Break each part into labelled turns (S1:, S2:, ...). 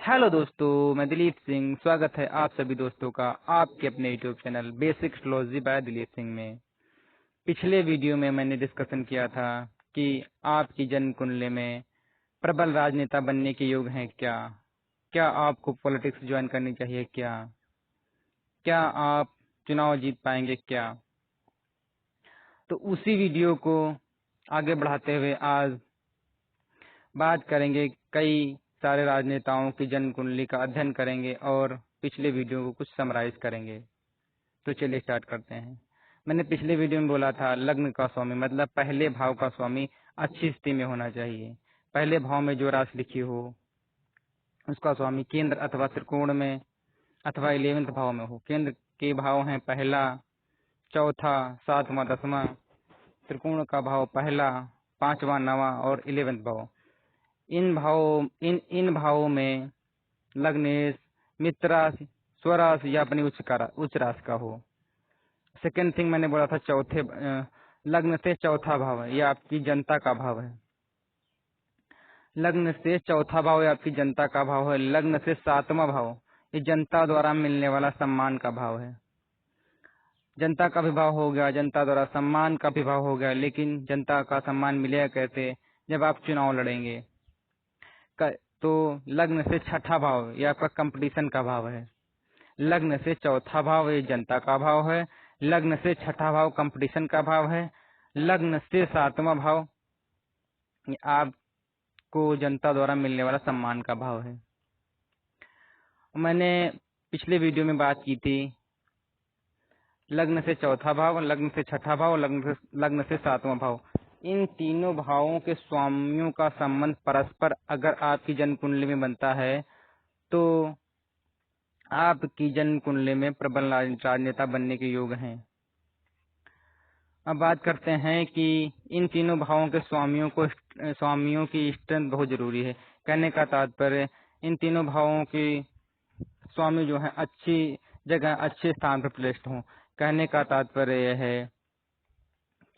S1: Hello दोस्तों, मैं दिलीप सिंह। स्वागत है आप सभी दोस्तों का आपके अपने YouTube channel basic astrology by Dilip Singh में। पिछले वीडियो में मैंने डिस्कशन किया था कि आपकी जन्म कुंडली में प्रबल राजनेता बनने के योग हैं क्या, क्या आपको पॉलिटिक्स ज्वाइन करनी चाहिए, क्या आप चुनाव जीत पाएंगे क्या। तो उसी वीडियो को आगे बढ़ाते हुए आज बात करेंगे, कई सारे राजनेताओं की जन्म कुंडली का अध्ययन करेंगे और पिछले वीडियो को कुछ समराइज करेंगे। तो चलिए स्टार्ट करते हैं। मैंने पिछले वीडियो में बोला था लग्न का स्वामी मतलब पहले भाव का स्वामी अच्छी स्थिति में होना चाहिए। पहले भाव में जो राशि लिखी हो उसका स्वामी केंद्र अथवा त्रिकोण में अथवा 11वें भाव में हो। केंद्र के भाव हैं पहला, चौथा, सातवां, दसवां। त्रिकोण का भाव पहला, पांचवा, नवा और 11वें भाव। इन भावों में लग्नेश, मित्र राशि, स्वराशि या अपनी उच्च राशि का हो। सेकेंड थिंग मैंने बोला था लग्न से चौथा भाव है, यह आपकी जनता का भाव है। लग्न से चौथा भाव या आपकी जनता का भाव है। लग्न से सातवां भाव ये जनता द्वारा मिलने वाला सम्मान का भाव है। जनता का भी भाव हो गया, जनता द्वारा सम्मान का भी भाव हो गया, लेकिन जनता का सम्मान मिलेगा कैसे, जब आप चुनाव लड़ेंगे। तो लग्न से छठा भाव ये आपका कंपटीशन का भाव है। लग्न से चौथा भाव ये जनता का भाव है। लग्न से छठा भाव कंपटीशन का भाव है। लग्न से सातवां भाव ये आपको जनता द्वारा मिलने वाला सम्मान का भाव है। मैंने पिछले वीडियो में बात की थी लग्न से चौथा भाव, लग्न से छठा भाव, लग्न से सातवां भाव, इन तीनों भावों के स्वामियों का संबंध परस्पर अगर आपकी जन्म कुंडली में बनता है तो आपकी जन्म कुंडली में प्रबल राजनेता बनने के योग हैं। अब बात करते हैं कि इन तीनों भावों के स्वामियों की स्ट्रेंथ बहुत जरूरी है। कहने का तात्पर्य इन तीनों भावों के स्वामी जो है अच्छी जगह अच्छे स्थान पर प्लेस्ड हों। कहने का तात्पर्य यह है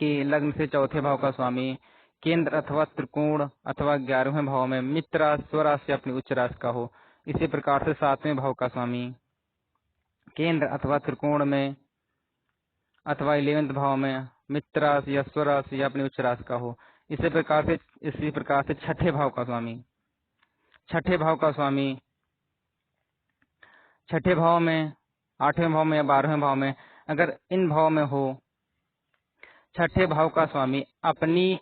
S1: कि लग्न से चौथे भाव का स्वामी केंद्र अथवा त्रिकोण अथवा 11वें भाव में मित्र स्वराशि अपनी उच्च राशि का हो। इसी प्रकार से सातवें भाव का स्वामी केंद्र अथवा त्रिकोण में अथवा 11वें भाव में मित्र राशि या स्वराशि या अपनी उच्च राशि का हो। इसी प्रकार से छठे भाव का स्वामी छठे भाव में, 8वें भाव में या 12वें भाव में, अगर इन भाव में हो छठे भाव का स्वामी अपनी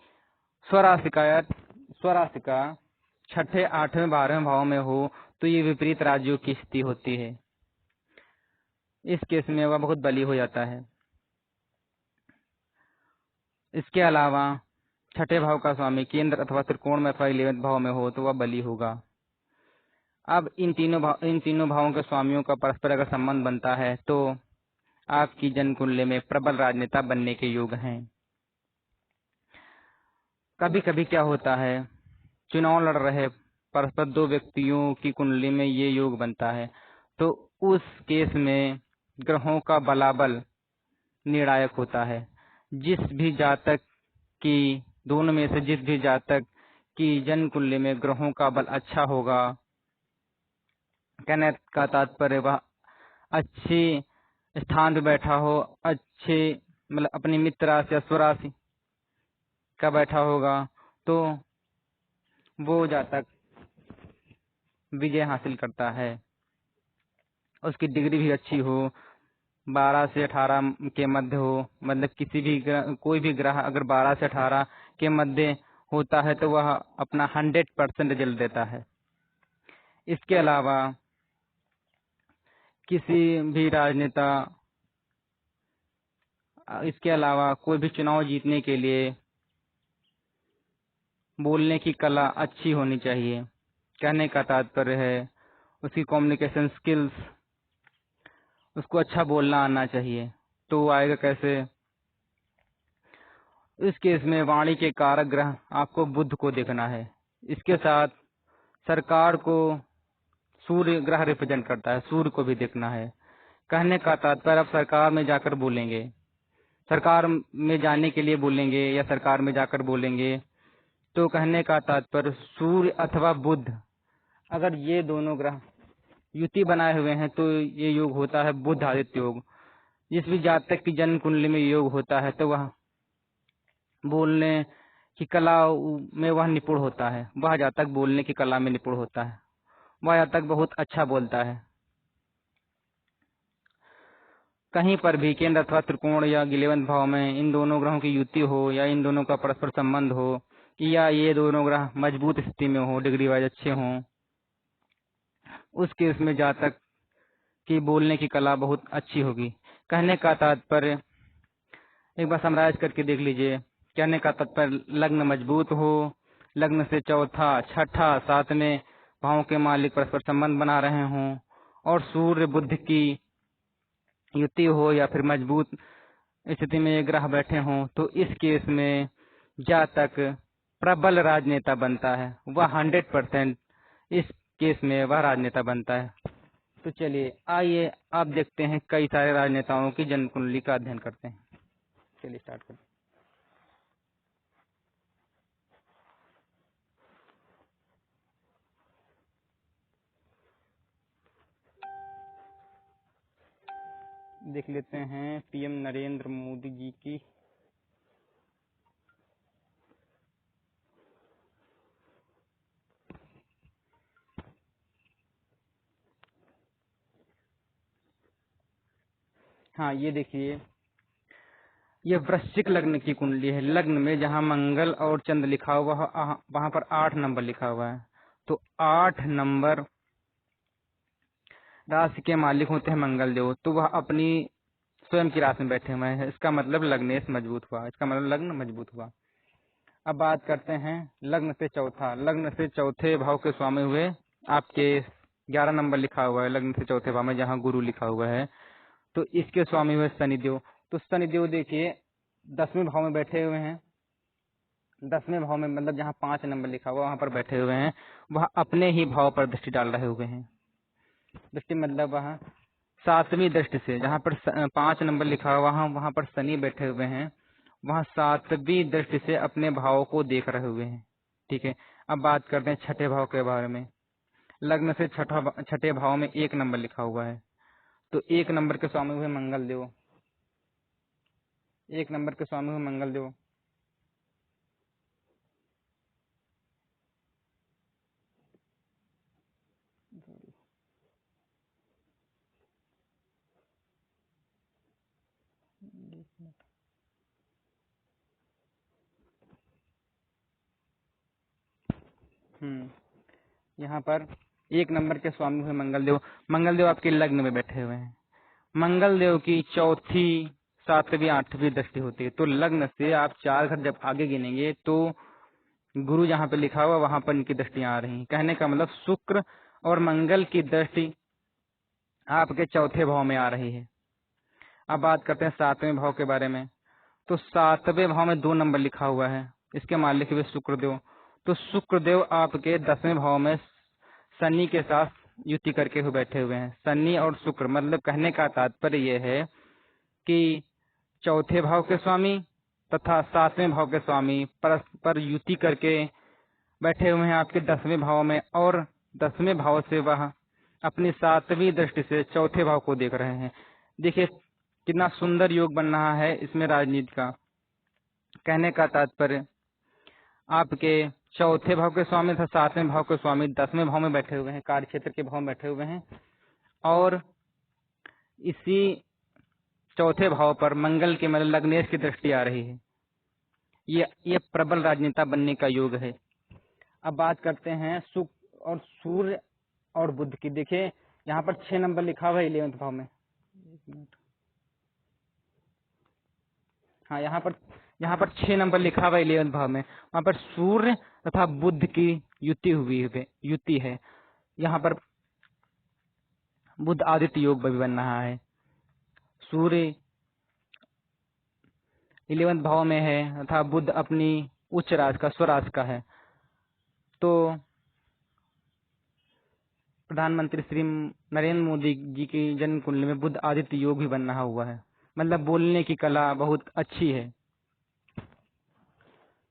S1: स्वराशि का छठे, 8वें, 12वें भाव में हो तो ये विपरीत राज्यों की स्थिति होती है। इस केस में वह बहुत बली हो जाता है। इसके अलावा छठे भाव का स्वामी केंद्र अथवा त्रिकोण में अथवा 11वें भाव में हो तो वह बली होगा। अब इन तीनों भावों के स्वामियों का परस्पर अगर संबंध बनता है तो आपकी जन्म कुंडली में प्रबल राजनेता बनने के योग हैं। कभी कभी क्या होता है, चुनाव लड़ रहे परस्पर दो व्यक्तियों की कुंडली में ये योग बनता है तो उस केस में ग्रहों का बलाबल निर्णायक होता है। दोनों में से जिस भी जातक की जन्म कुंडली में ग्रहों का बल अच्छा होगा, कहने का तात्पर्य वह अच्छे स्थान पर बैठा हो, अच्छे मतलब अपनी मित्र राशि या स्वराशि का बैठा होगा तो वो जातक विजय हासिल करता है। उसकी डिग्री भी अच्छी हो, 12 से 18 के मध्य हो, मतलब कोई भी ग्रह अगर 12 से 18 के मध्य होता है तो वह अपना 100% रिजल्ट देता है। इसके अलावा कोई भी चुनाव जीतने के लिए बोलने की कला अच्छी होनी चाहिए। कहने का तात्पर्य है उसकी कम्युनिकेशन स्किल्स, उसको अच्छा बोलना आना चाहिए। तो आएगा कैसे, इस केस में वाणी के कारक ग्रह आपको बुध को देखना है। इसके साथ सरकार को सूर्य ग्रह रिप्रेजेंट करता है, सूर्य को भी देखना है। कहने का तात्पर्य आप सरकार में जाकर बोलेंगे, सरकार में जाने के लिए बोलेंगे या सरकार में जाकर बोलेंगे तो कहने का तात्पर्य सूर्य अथवा बुध अगर ये दोनों ग्रह युति बनाए हुए हैं तो ये योग होता है बुध आदित्य योग। जिस भी जातक की जन्म कुंडली में योग होता है तो वह बोलने की कला में वह निपुण होता है। वह जातक बोलने की कला में निपुण होता है। वह जातक बहुत अच्छा बोलता है। कहीं पर भी केंद्र अथवा त्रिकोण या 11वें भाव में इन दोनों ग्रहों की युति हो या इन दोनों का परस्पर संबंध हो या ये दोनों ग्रह मजबूत स्थिति में हो, डिग्री वाइज अच्छे हों, उस केस में जातक की बोलने की कला बहुत अच्छी होगी। कहने का तात्पर्य एक बार समराइज करके देख लीजिए। कहने का तात्पर्य लग्न मजबूत हो, लग्न से चौथा, छठा, सातवें भावों के मालिक परस्पर संबंध बना रहे हों और सूर्य बुध की युति हो या फिर मजबूत स्थिति में ये ग्रह बैठे हों तो इस केस में जातक प्रबल राजनेता बनता है। वह 100% इस केस में वह राजनेता बनता है। तो चलिए आइए आप देखते हैं कई सारे राजनेताओं की जन्म कुंडली का अध्ययन करते हैं। चलिए स्टार्ट करते हैं। देख लेते हैं पीएम नरेंद्र मोदी जी की हाँ ये देखिए, ये वृश्चिक लग्न की कुंडली है। लग्न में जहाँ मंगल और चंद्र लिखा हुआ है वहां पर 8 नंबर लिखा हुआ है। तो 8 नंबर राशि के मालिक होते हैं मंगल देव। तो वह अपनी स्वयं की राशि में बैठे हुए हैं। इसका मतलब लग्नेश मजबूत हुआ। इसका मतलब लग्न मजबूत हुआ। अब बात करते हैं लग्न से चौथा। लग्न से चौथे भाव के स्वामी हुए आपके 11 नंबर लिखा हुआ है लग्न से चौथे भाव में जहाँ गुरु लिखा हुआ है। तो इसके स्वामी हुए शनिदेव। तो शनिदेव देखिए 10वें भाव में बैठे हुए हैं। 10वें भाव में मतलब जहाँ 5 नंबर लिखा हुआ वहां पर बैठे हुए हैं। वह अपने ही भाव पर दृष्टि डाल रहे हुए हैं। दृष्टि मतलब वह 7वीं दृष्टि से, जहाँ पर 5 नंबर लिखा हुआ वहां पर शनि बैठे हुए हैं। वहाँ 7वीं दृष्टि से अपने भाव को देख रहे हुए हैं। ठीक है। अब बात करते हैं छठे भाव के बारे में। लग्न से छठे भाव में 1 नंबर लिखा हुआ है। तो 1 नंबर के स्वामी हुए मंगल देव। 1 नंबर के स्वामी हुए मंगल देव। यहाँ पर 1 नंबर के स्वामी हुए मंगल देव। मंगल देव आपके लग्न में बैठे हुए हैं। मंगल देव की चौथी, 7वीं, 8वीं दृष्टि होती है। तो लग्न से आप 4 घर जब आगे गिनेंगे तो गुरु जहाँ पे लिखा हुआ वहां पर इनकी दृष्टियां आ रही हैं। कहने का मतलब शुक्र और मंगल की दृष्टि आपके चौथे भाव में आ रही है। अब बात करते हैं 7वें भाव के बारे में। तो 7वें भाव में 2 नंबर लिखा हुआ है। इसके मालिक हुए शुक्रदेव। तो शुक्रदेव आपके 10वें भाव में शनि के साथ युति करके हुए बैठे हुए हैं। शनि और शुक्र मतलब कहने का तात्पर्य यह है कि चौथे भाव के स्वामी तथा 7वें भाव के स्वामी परस्पर युति करके बैठे हुए हैं आपके 10वें भाव में और 10वें भाव से वह अपनी 7वीं दृष्टि से चौथे भाव को देख रहे हैं। देखिए कितना सुंदर योग बन रहा है इसमें राजनीति का। कहने का तात्पर्य आपके चौथे भाव के स्वामी तथा 7वें भाव के स्वामी 10वें भाव में बैठे हुए हैं, कार्य क्षेत्र के भाव में बैठे हुए हैं और इसी चौथे भाव पर मंगल के मतलब लग्नेश की दृष्टि आ रही है। ये प्रबल राजनेता बनने का योग है। अब बात करते हैं शुक्र और सूर्य और बुध की। देखिए यहाँ पर 6 नंबर लिखा हुआ है 11वें भाव में। हाँ यहाँ पर 6 नंबर लिखा हुआ है 11वें भाव में। वहां पर सूर्य तथा बुध की युति है। यहाँ पर बुध आदित्य योग भी बन रहा है। सूर्य 11वें भाव में है तथा बुध अपनी उच्च राशि का स्वराशि का है। तो प्रधानमंत्री श्री नरेंद्र मोदी जी की जन्म कुंडली में बुध आदित्य योग भी बन रहा हुआ है। मतलब बोलने की कला बहुत अच्छी है।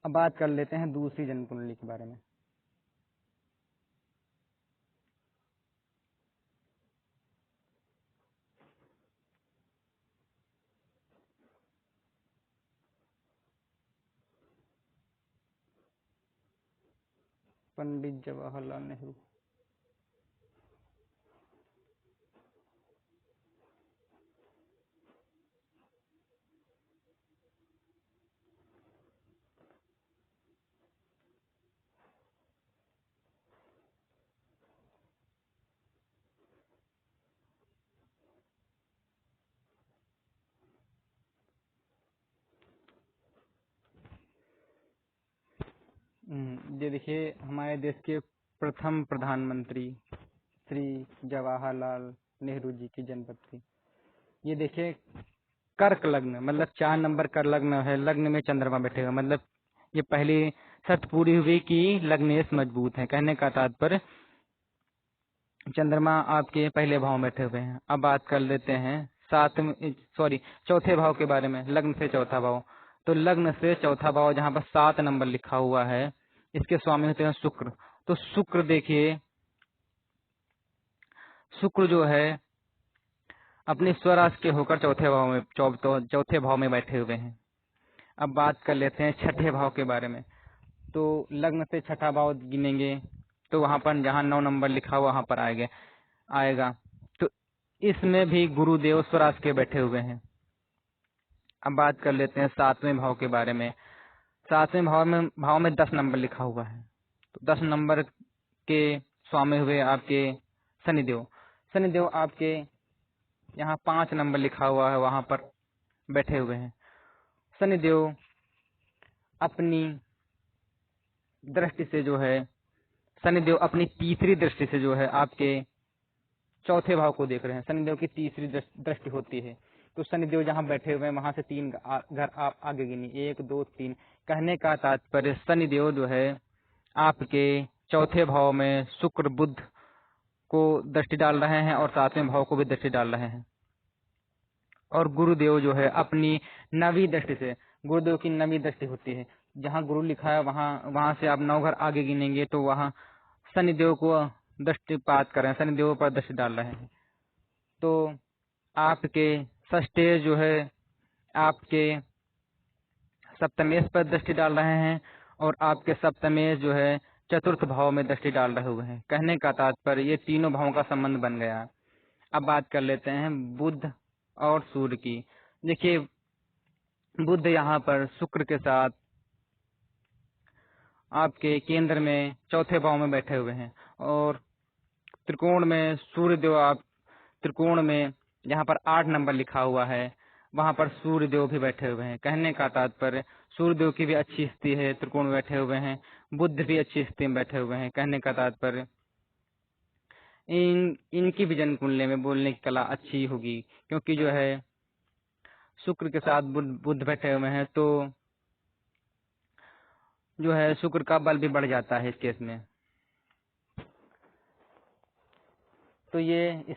S1: अब बात कर लेते हैं दूसरी जन्म कुंडली के बारे में। पंडित जवाहरलाल नेहरू। ये देखिए हमारे देश के प्रथम प्रधानमंत्री श्री जवाहरलाल नेहरू जी की जन्मतिथि। ये देखिए कर्क लग्न, मतलब 4 नंबर का लग्न है, लग्न में चंद्रमा बैठे हुए, मतलब ये पहली शर्त पूरी हुई कि लग्नेश मजबूत है। कहने का तात्पर्य चंद्रमा आपके पहले भाव में बैठे हुए हैं। अब बात कर लेते हैं चौथे भाव के बारे में, लग्न से चौथा भाव। तो लग्न से चौथा भाव जहाँ पर 7 नंबर लिखा हुआ है, इसके स्वामी होते हैं शुक्र। तो शुक्र देखिए, शुक्र जो है अपने स्वराशि के होकर चौथे भाव में बैठे हुए हैं। अब बात कर लेते हैं छठे भाव के बारे में। तो लग्न से छठा भाव गिनेंगे तो वहां पर जहां 9 नंबर लिखा हुआ वहां पर आएगा। तो इसमें भी गुरुदेव स्वराशि के बैठे हुए हैं। अब बात कर लेते हैं 7वें भाव के बारे में। 7वें भाव में 10 नंबर लिखा हुआ है। तो 10 नंबर के स्वामी हुए आपके शनिदेव। शनिदेव आपके यहाँ 5 नंबर लिखा हुआ है वहां पर बैठे हुए हैं। शनिदेव अपनी दृष्टि से जो है, शनिदेव अपनी तीसरी दृष्टि से जो है आपके चौथे भाव को देख रहे हैं। शनिदेव की तीसरी दृष्टि होती है। तो शनिदेव जहाँ बैठे हुए हैं वहां से 3 घर आप आगे गिनी, 1 2 3। कहने का तात्पर्य शनिदेव जो है आपके चौथे भाव में शुक्र बुध को दृष्टि डाल रहे हैं और 7वें भाव को भी दृष्टि डाल रहे हैं। और गुरुदेव जो है अपनी 9वीं दृष्टि से, गुरुदेव की 9वीं दृष्टि होती है। जहाँ गुरु लिखा है वहां से आप 9 घर आगे गिनेंगे तो वहां शनिदेव को दृष्टिपात कर रहे हैं, शनिदेव पर दृष्टि डाल रहे हैं। तो आपके षष्ठे जो है आपके सप्तमेश पर दृष्टि डाल रहे हैं और आपके सप्तमेश जो है चतुर्थ भाव में दृष्टि डाल रहे हुए हैं। कहने का तात्पर्य ये तीनों भावों का संबंध बन गया। अब बात कर लेते हैं बुध और सूर्य की। देखिए बुध यहाँ पर शुक्र के साथ आपके केंद्र में चौथे भाव में बैठे हुए हैं और त्रिकोण में सूर्यदेव, आप त्रिकोण में जहाँ पर 8 नंबर लिखा हुआ है वहां पर सूर्यदेव भी बैठे हुए हैं। कहने का तात्पर्य सूर्यदेव की भी अच्छी स्थिति है, त्रिकोण में बैठे हुए हैं, बुध भी अच्छी स्थिति में बैठे हुए हैं। कहने का तात्पर्य इनकी भी जन्म कुंडली में बोलने की कला अच्छी होगी, क्योंकि जो है शुक्र के साथ बुध बैठे हुए हैं तो जो है शुक्र का बल भी बढ़ जाता है इस केस में। तो ये इस